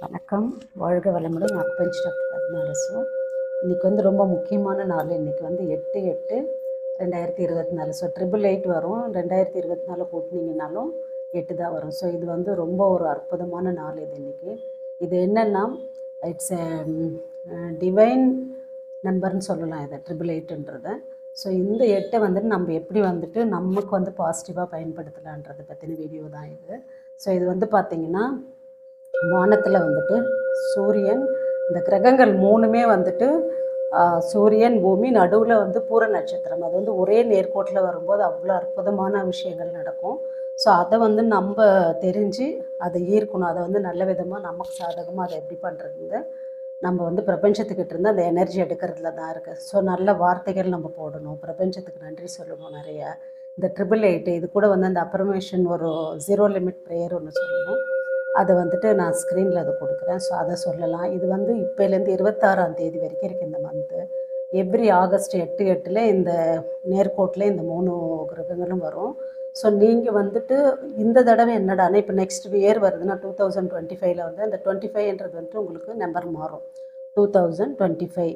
வணக்கம், வாழ்க வளமுடன். அக்குபஞ்ச் டாக்டர் பத்மா அரசு. இன்றைக்கி வந்து ரொம்ப முக்கியமான நாள். இன்றைக்கி வந்து 8/8/2024. ஸோ 888 வரும். 2024 கூட்டினீங்கனாலும் 8 தான் வரும். ஸோ இது வந்து ரொம்ப ஒரு அற்புதமான நாள் இது இன்றைக்கி. இது என்னென்னா, இட்ஸ் டிவைன் நம்பர்னு சொல்லலாம் இதை 888ன்றதை. ஸோ இந்த 8 வந்துட்டு நம்ம எப்படி வந்துட்டு நமக்கு வந்து பாசிட்டிவாக பயன்படுத்தலான்றதை பற்றின வீடியோ தான் இது. ஸோ இது வந்து பார்த்திங்கன்னா, வானத்தில் வந்துட்டு சூரியன், இந்த கிரகங்கள் மூணுமே வந்துட்டு சூரியன், பூமி, நடுவில் வந்து பூர நட்சத்திரம். அது வந்து ஒரே நேர்கோட்டில் வரும்போது அவ்வளோ அற்புதமான விஷயங்கள் நடக்கும். ஸோ அதை வந்து நம்ம தெரிஞ்சு அதை ஈர்க்கணும். அதை வந்து நல்ல விதமாக நமக்கு சாதகமாக அதை எப்படி பண்ணுறது, நம்ம வந்து பிரபஞ்சத்துக்கிட்ட இருந்து அந்த எனர்ஜி எடுக்கிறதுல தான் இருக்குது. ஸோ நல்ல வார்த்தைகள் நம்ம போடணும், பிரபஞ்சத்துக்கு நன்றி சொல்லணும் நிறைய. இந்த 888 இது கூட வந்து அந்த அப்ரமேஷன் ஒரு 0 லிமிட் ப்ரேயர் ஒன்று சொல்லணும். அதை வந்துட்டு நான் ஸ்க்ரீனில் அதை கொடுக்குறேன். ஸோ அதை சொல்லலாம். இது வந்து இப்போலேருந்து 26ஆம் தேதி வரைக்கும் இருக்குது இந்த மந்த்து. எவ்ரி ஆகஸ்ட் 8/8 இந்த நேர்கோட்டில் இந்த 3 கிரகங்களும் வரும். ஸோ நீங்கள் வந்துட்டு இந்த தடவை என்னடானா, இப்போ நெக்ஸ்ட் இயர் வருதுன்னா 2025 வந்து அந்த 25ன்றது வந்துட்டு உங்களுக்கு நம்பர் மாறும். 2025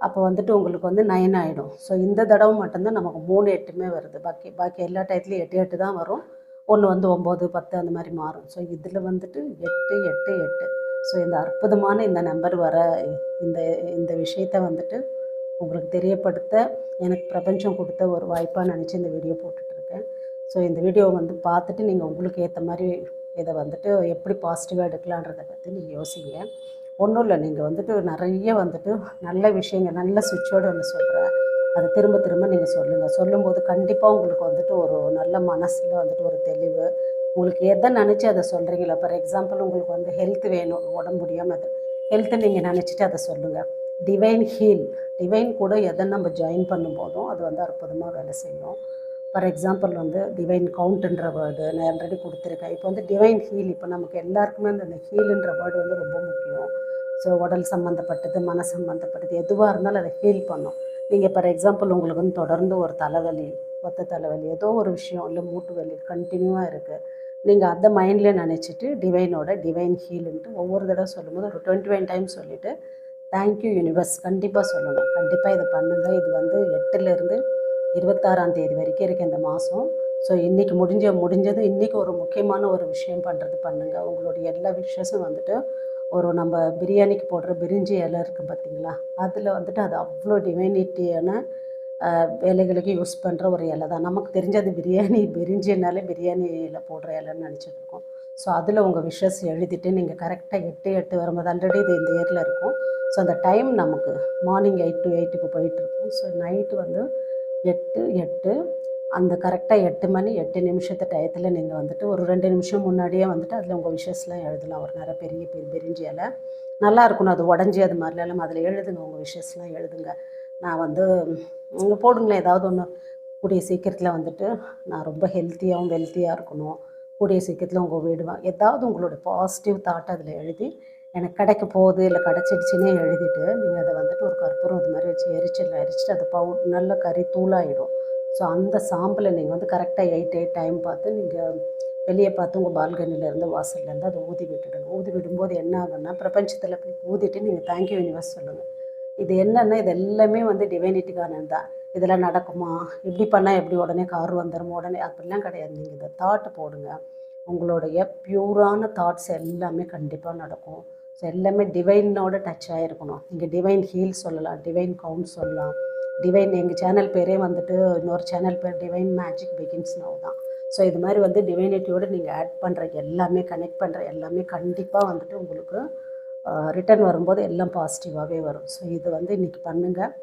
அப்போ வந்துட்டு உங்களுக்கு வந்து 9 ஆகிடும். ஸோ இந்த தடவை மட்டும்தான் நமக்கு 3 8மே வருது. பாக்கி எல்லா டயத்துலையும் 8 8 தான் வரும். ஒன்று வந்து 9 10 அந்த மாதிரி மாறும். ஸோ இதில் வந்துட்டு 8 8 8. ஸோ இந்த அற்புதமான இந்த நம்பர் வர இந்த இந்த விஷயத்தை வந்துட்டு உங்களுக்கு தெரியப்படுத்த எனக்கு பிரபஞ்சம் கொடுத்த ஒரு வாய்ப்பாக நினச்சி இந்த வீடியோ போட்டுட்ருக்கேன். ஸோ இந்த வீடியோவை வந்து பார்த்துட்டு நீங்கள் உங்களுக்கு ஏற்ற மாதிரி இதை வந்துட்டு எப்படி பாசிட்டிவாக எடுக்கலான்றதை பற்றி நீங்கள் யோசிங்க. ஒன்றும் இல்லை, நீங்கள் வந்துட்டு நிறைய வந்துட்டு நல்ல விஷயங்கள், நல்ல சுவிட்சோடு ஒன்று சொல்கிறேன். அதை திரும்ப திரும்ப நீங்கள் சொல்லுங்கள். சொல்லும்போது கண்டிப்பாக உங்களுக்கு வந்துட்டு ஒரு நல்ல மனசில் வந்துட்டு ஒரு தெளிவு, உங்களுக்கு எதை நினச்சி அதை சொல்கிறீங்களோ. ஃபார் எக்ஸாம்பிள் உங்களுக்கு வந்து ஹெல்த் வேணும், உடம்பு முடியாமல், அது ஹெல்த்தை நீங்கள் நினச்சிட்டு அதை சொல்லுங்கள். டிவைன் ஹீல், டிவைன் கூட எதை நம்ம ஜாயின் பண்ணும்போதும் அது வந்து அற்புதமாக வேலை செய்யும். ஃபார் எக்ஸாம்பிள் வந்து டிவைன் கவுண்ட்டுன்ற வேர்டு நான் ஆல்ரெடி கொடுத்துருக்கேன். இப்போ வந்து டிவைன் ஹீல், இப்போ நமக்கு எல்லாருக்குமே அந்த ஹீலுன்ற வேர்டு வந்து ரொம்ப முக்கியம். ஸோ உடல் சம்மந்தப்பட்டது, மன சம்மந்தப்பட்டது எதுவாக இருந்தாலும் அதை ஹீல் பண்ணும். நீங்கள் ஃபார் எக்ஸாம்பிள் உங்களுக்கு வந்து தொடர்ந்து ஒரு தலைவலி, ஒத்த தலைவலி, ஏதோ ஒரு விஷயம், இல்லை மூட்டு வலி கண்டினியூவாக இருக்குது, நீங்கள் அதை மைண்டில் நினச்சிட்டு டிவைன் ஹீலுன்ட்டு ஒவ்வொரு தடவை சொல்லும்போது ஒரு 21 டைம்ஸ் சொல்லிவிட்டு தேங்க்யூ யூனிவர்ஸ் கண்டிப்பாக சொல்லணும். கண்டிப்பாக இதை பண்ணுங்கள். இது வந்து 8லேருந்து 26ஆம் தேதி வரைக்கும் இருக்குது இந்த மாதம். ஸோ இன்றைக்கி முடிஞ்சது இன்றைக்கி ஒரு முக்கியமான ஒரு விஷயம் பண்ணுங்கள். உங்களுடைய எல்லா விஷயஸும் வந்துட்டு ஒரு நம்ம பிரியாணிக்கு போடுற பிரிஞ்சி இலை இருக்குது பார்த்திங்களா, அதில் வந்துட்டு அது அவ்வளோ டிவைனிட்டியான வேலைகளுக்கு யூஸ் பண்ணுற ஒரு இலை தான். நமக்கு தெரிஞ்சது பிரிஞ்சினாலே பிரியாணியில் போடுற இலைன்னு நினச்சிட்ருக்கோம். ஸோ அதில் உங்கள் விஷஸ் எழுதிட்டு நீங்கள் கரெக்டாக 8/8 வரும்போது ஆல்ரெடி இது இந்த இயரில் இருக்கும். ஸோ அந்த டைம் நமக்கு மார்னிங் 8 to 8க்கு போயிட்டுருக்கும். ஸோ நைட்டு வந்து 8/8 அந்த கரெக்டாக 8 மணி 8 நிமிஷத்து டயத்தில் நீங்கள் வந்துட்டு ஒரு 2 நிமிஷம் முன்னாடியே வந்துட்டு அதில் உங்கள் விஷஸ்லாம் எழுதலாம். ஒரு நிறைய பெரிய பிரிஞ்சி இலை நல்லா இருக்கணும், அது உடஞ்சி அது மாதிரிலாம் அதில் எழுதுங்க, உங்கள் விஷஸ்லாம் எழுதுங்க. நான் வந்து போடுங்களேன் ஏதாவது ஒன்று. கூடிய சீக்கிரத்தில் வந்துட்டு நான் ரொம்ப ஹெல்த்தியாகவும் வெல்த்தியாக இருக்கணும், கூடிய சீக்கிரத்தில் உங்கள் வீடு ஏதாவது உங்களோட பாசிட்டிவ் தாட் அதில் எழுதி எனக்கு கிடைக்க போகுது, இல்லை கிடச்சிடுச்சின்னே எழுதிட்டு நீங்கள் அதை வந்துட்டு ஒரு கற்பூரம் அது மாதிரி வச்சு எரிச்சிட்டு அது நல்ல கறி தூளாகிடும். ஸோ அந்த சாம்பலை நீங்கள் வந்து கரெக்டாக 8 டைம் பார்த்து நீங்கள் வெளியே பார்த்து உங்கள் பால்கனிலேருந்து வாசல்லேருந்து அதை ஊதி விட்டுடுங்க. ஊதி விடும்போது என்ன ஆகுன்னா, பிரபஞ்சத்தில் போய் ஊதிட்டு நீங்கள் தேங்க்யூ யூனிவர்ஸ் சொல்லுங்கள். இது என்னென்னா, இது எல்லாமே வந்து டிவைனிட்டிக்கானது தான். இதெல்லாம் நடக்குமா, இப்படி பண்ணால் எப்படி உடனே கார் வந்துடும் உடனே, அப்படிலாம் கிடையாது. நீங்கள் இந்த தாட்டு போடுங்க, உங்களுடைய பியூரான தாட்ஸ் எல்லாமே கண்டிப்பாக நடக்கும். ஸோ எல்லாமே டிவைனோட டச் ஆகிருக்கணும். நீங்கள் டிவைன் ஹீல் சொல்லலாம், டிவைன் கவுண்ட் சொல்லலாம், டிவைன் எங்கள் சேனல் பேரே வந்துட்டு இன்னொரு சேனல் பேர் டிவைன் மேஜிக் பிகின்ஸ் நவ் தான். ஸோ இது மாதிரி வந்து டிவைனிட்டியோடு நீங்கள் ஆட் பண்ணுற எல்லாமே, கனெக்ட் பண்ணுற எல்லாமே கண்டிப்பாக வந்துட்டு உங்களுக்கு ரிட்டர்ன் வரும்போது எல்லாம் பாசிட்டிவாகவே வரும். ஸோ இது வந்து இன்றைக்கி பண்ணுங்கள்.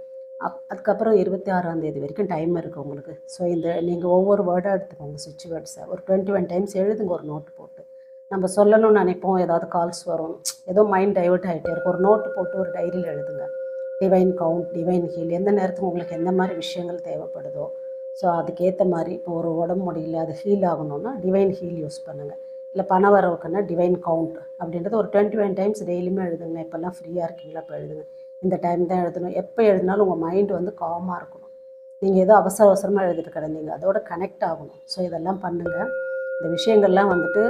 அதுக்கப்புறம் 26ஆம் தேதி வரைக்கும் டைம் இருக்குது உங்களுக்கு. ஸோ இந்த நீங்கள் ஒவ்வொரு வேர்டாக எடுத்துக்கோங்க, சுவிட்ச் வேர்ட்ஸை ஒரு 21 டைம்ஸ் எழுதுங்க. ஒரு நோட்டு போட்டு நம்ம சொல்லணும்னு நினைப்போம், ஏதாவது கால்ஸ் வரும், ஏதோ மைண்ட் டைவர்ட் ஆகிட்டே இருக்கும், ஒரு நோட்டு போட்டு ஒரு டைரியில் எழுதுங்க. டிவைன் கவுண்ட், டிவைன் ஹீல், எந்த நேரத்துக்கு உங்களுக்கு எந்த மாதிரி விஷயங்கள் தேவைப்படுதோ ஸோ அதுக்கேற்ற மாதிரி. இப்போ ஒரு உடம்பு முடியல, அது ஹீல் ஆகணும்னா டிவைன் ஹீல் யூஸ் பண்ணுங்கள். இல்லை பணம் வரவுக்குன்னா டிவைன் கவுண்ட் அப்படின்றது ஒரு 21 டைம்ஸ் டெய்லியுமே எழுதுங்க. இப்போல்லாம் ஃப்ரீயாக இருக்கீங்களா, இப்போ எழுதுங்க. இந்த டைம் தான் எழுதணும். எப்போ எழுதினாலும் உங்கள் மைண்டு வந்து காமாக இருக்கணும். நீங்கள் ஏதோ அவசரமாக எழுதிட்டு கிடந்தீங்க, அதோட கனெக்ட் ஆகணும். ஸோ இதெல்லாம் பண்ணுங்கள். இந்த விஷயங்கள்லாம் வந்துட்டு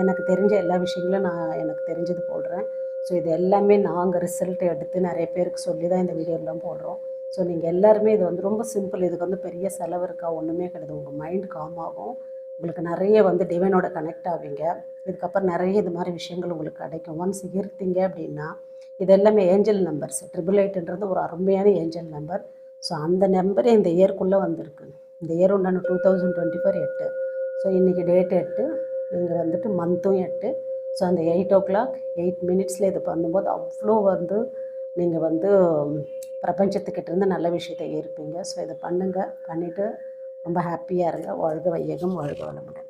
எனக்கு தெரிஞ்ச எல்லா விஷயங்களும் நான் எனக்கு தெரிஞ்சது போடுறேன். ஸோ இது எல்லாமே நாங்கள் ரிசல்ட் எடுத்து நிறைய பேருக்கு சொல்லி தான் இந்த வீடியோலாம் போடுறோம். ஸோ நீங்கள் எல்லாருமே இது வந்து ரொம்ப சிம்பிள். இதுக்கு வந்து பெரிய செலவு இருக்கா ஒன்றுமே கிடையாது. உங்கள் மைண்ட் காம் ஆகும். உங்களுக்கு நிறைய வந்து டிவைனோட கனெக்ட் ஆவீங்க. இதுக்கப்புறம் நிறைய இது மாதிரி விஷயங்கள் உங்களுக்கு கிடைக்கும். ஒன்ஸ் ஈர்த்தீங்க அப்படின்னா இது எல்லாமே ஏஞ்சல் நம்பர்ஸ். 888ன்றது ஒரு அருமையான ஏஞ்சல் நம்பர். ஸோ அந்த நம்பரே இந்த இயர்க்குள்ளே வந்திருக்கு. இந்த இயர் உண்டான 2024 8. ஸோ இன்றைக்கி டேட் 8, நீங்கள் வந்துட்டு மந்த்தும் 8. ஸோ அந்த 8:00 8 இது பண்ணும்போது அவ்வளோ வந்து நீங்கள் வந்து பிரபஞ்சத்துக்கிட்டேருந்து நல்ல விஷயத்தை ஏற்பீங்க. ஸோ இதை பண்ணுங்கள். பண்ணிவிட்டு ரொம்ப ஹாப்பியாக இருங்க. வாழ்க வையகம், வாழ்க வளமுடன்.